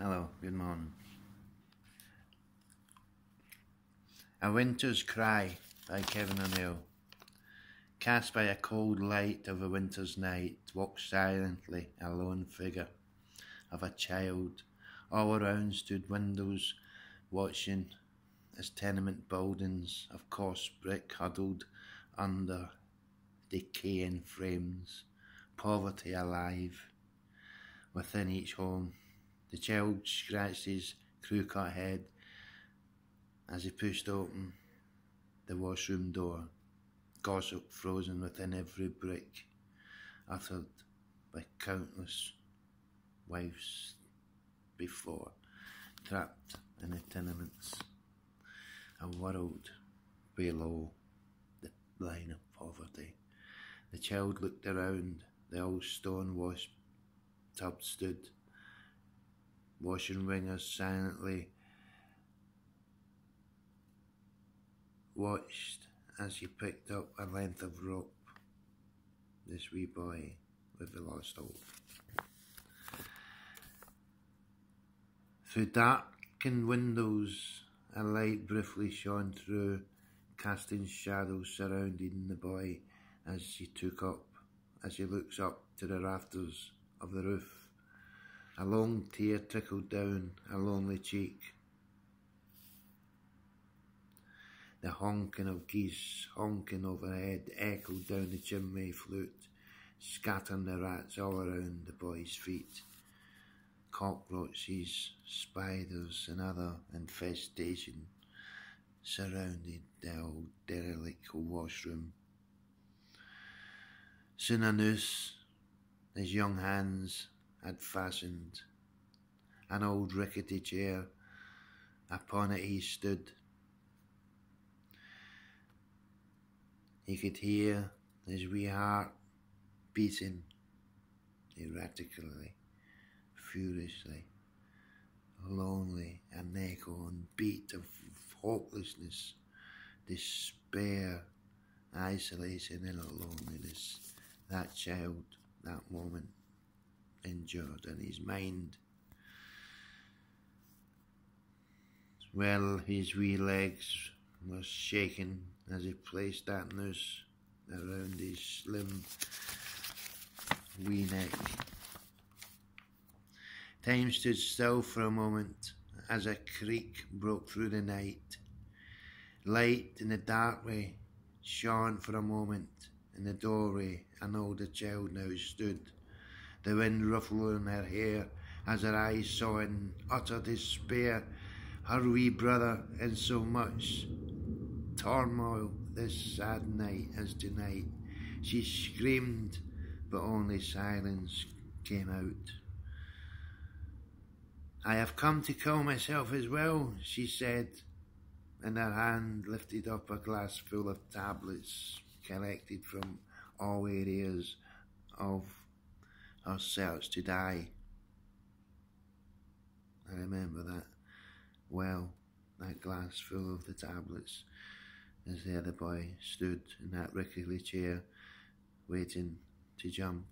Hello, good morning. A Winter's Cry by Kevin O'Neill. Cast by a cold light of a winter's night, walks silently a lone figure of a child. All around stood windows, watching as tenement buildings of coarse brick huddled under decaying frames. Poverty alive within each home. The child scratched his crew-cut head as he pushed open the washroom door. Gossip frozen within every brick, uttered by countless wives before, trapped in the tenements. A world below the line of poverty. The child looked around. The old stone wash tub stood. Washing ringers silently watched as he picked up a length of rope. This wee boy with the lost hope. Through darkened windows, a light briefly shone through, casting shadows surrounding the boy as he looks up to the rafters of the roof. A long tear trickled down a lonely cheek. The honking of geese honking overhead echoed down the chimney flute, scattering the rats all around the boy's feet. Cockroaches, spiders and other infestation surrounded the old derelict washroom. Soon a noose his young hands had fastened an old rickety chair. Upon it he stood. He could hear his wee heart beating erratically, furiously, lonely, an echo and beat of hopelessness, despair, isolation and loneliness. That child, that moment, endured in his mind. Well, his wee legs were shaking as he placed that noose around his slim wee neck. Time stood still for a moment as a creak broke through the night. Light in the darkly shone for a moment. In the doorway an older child now stood, the wind ruffling her hair as her eyes saw in utter despair her wee brother in so much turmoil this sad night as tonight. She screamed, but only silence came out. I have come to kill myself as well, she said, and her hand lifted up a glass full of tablets collected from all areas of her search to die. I remember that well, that glass full of the tablets, as the other boy stood in that rickety chair, waiting to jump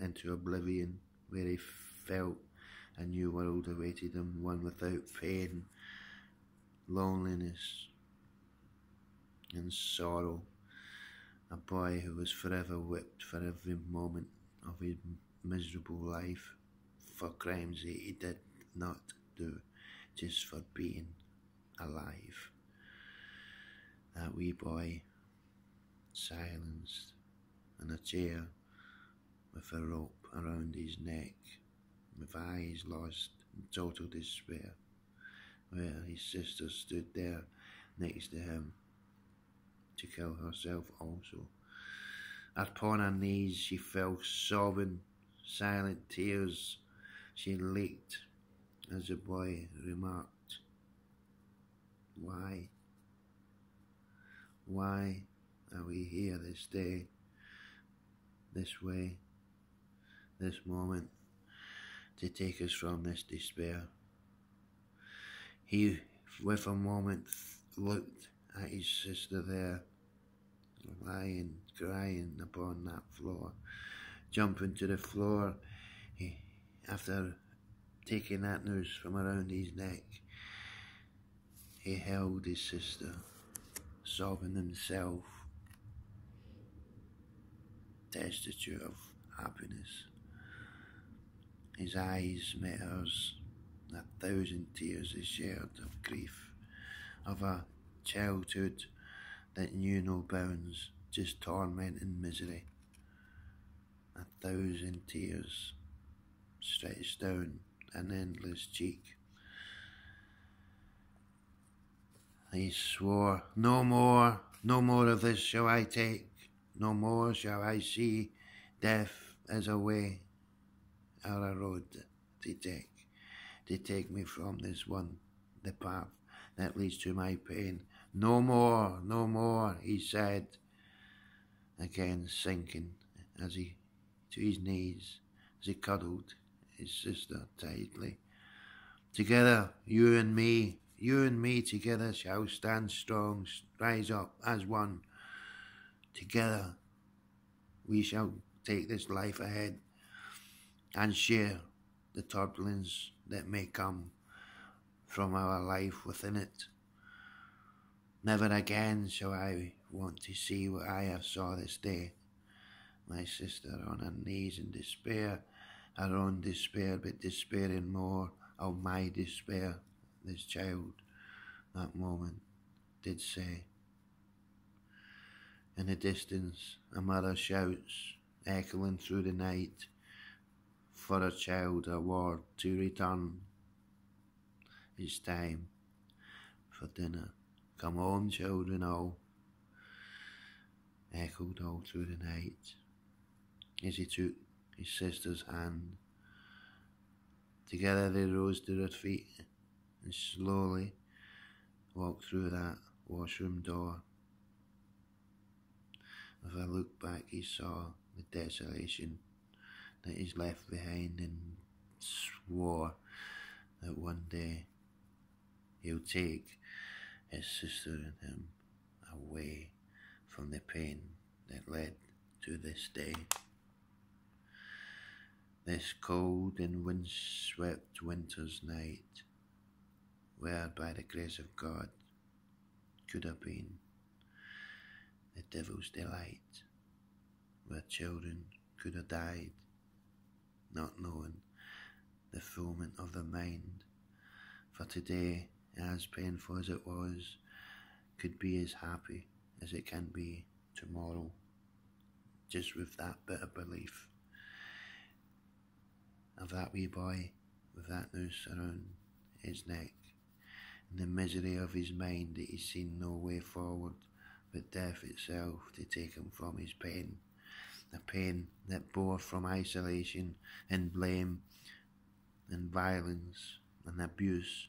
into oblivion, where he felt a new world awaited him, one without pain, loneliness and sorrow. A boy who was forever whipped for every moment of his miserable life for crimes that he did not do, just for being alive. That wee boy, silenced in a chair with a rope around his neck, with eyes lost in total despair, where his sister stood there next to him to kill herself also. Upon her knees she fell sobbing, silent tears she leaked as the boy remarked, Why are we here this day, this way, this moment, to take us from this despair? He, with a moment, looked at his sister there, lying, crying upon that floor. Jumping to the floor, after taking that noose from around his neck, he held his sister, sobbing himself, destitute of happiness. His eyes met hers, 1,000 tears they shared of grief, of a childhood that knew no bounds, just torment and misery. 1,000 tears stretched down an endless cheek. He swore, no more of this shall I take, no more shall I see death as a way or a road to take me from this one, the path that leads to my pain. No more, he said, again sinking to his knees as he cuddled his sister tightly. Together, you and me together shall stand strong, rise up as one. Together, we shall take this life ahead and share the turbulence that may come from our life within it. Never again shall I want to see what I have saw this day. My sister on her knees in despair, her own despair, but despairing more of my despair, this child, that moment, did say. In the distance, a mother shouts, echoing through the night, for her child a word to return. It's time for dinner. Come home, children all, echoed all through the night, as he took his sister's hand. Together they rose to their feet and slowly walked through that washroom door. With a look back, he saw the desolation that he's left behind and swore that one day he'll take his sister and him away from the pain that led to this day. This cold and windswept winter's night, where by the grace of God could have been the devil's delight, where children could have died, not knowing the fulfillment of their mind. For today, as painful as it was, could be as happy as it can be tomorrow, just with that bit of belief of that wee boy with that noose around his neck, and the misery of his mind that he's seen no way forward but death itself to take him from his pain, the pain that bore from isolation and blame and violence and abuse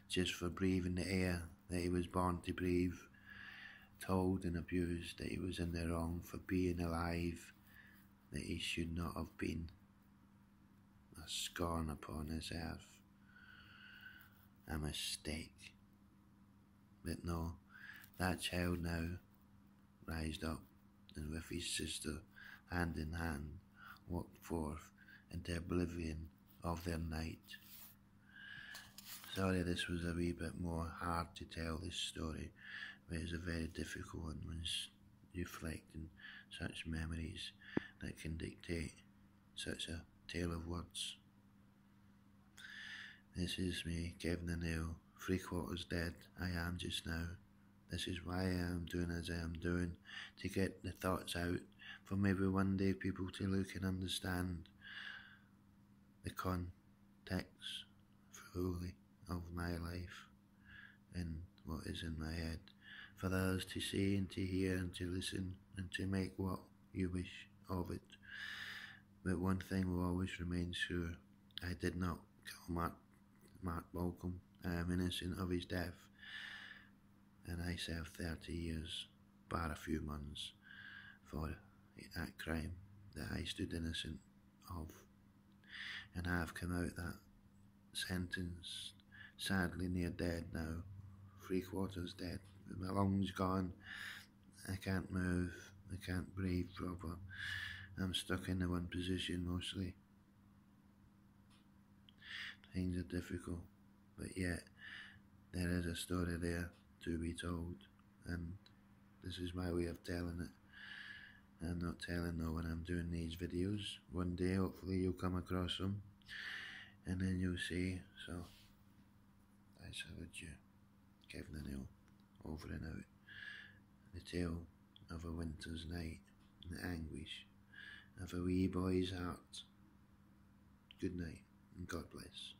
just for breathing the air that he was born to breathe, told and abused that he was in the wrong for being alive, that he should not have been, a scorn upon his earth, a mistake. But no, that child now rised up and with his sister hand in hand walked forth into oblivion of their night. Sorry this was a wee bit more hard to tell this story, but it's a very difficult one when reflecting such memories that can dictate such a tale of words. This is me, Kevin O'Neill, 3/4 dead I am just now. This is why I am doing as I am doing, to get the thoughts out, for maybe one day people to look and understand the context fully of my life and what is in my head, for others to see and to hear and to listen and to make what you wish of it. But one thing will always remain sure: I did not kill Mark Balcombe. I am innocent of his death, and I served 30 years, bar a few months, for that crime that I stood innocent of. And I have come out that sentence, sadly near dead now, 3/4 dead, with my lungs gone. I can't move, I can't breathe proper. I'm stuck in the one position mostly. things are difficult, but yet there is a story there to be told, and this is my way of telling it. I'm not telling no one I'm doing these videos. One day hopefully you'll come across them and then you'll see. So I salute you, Kevin O'Neill, over and out. The tale of a winter's night and the anguish of a wee boy's heart. Good night and God bless.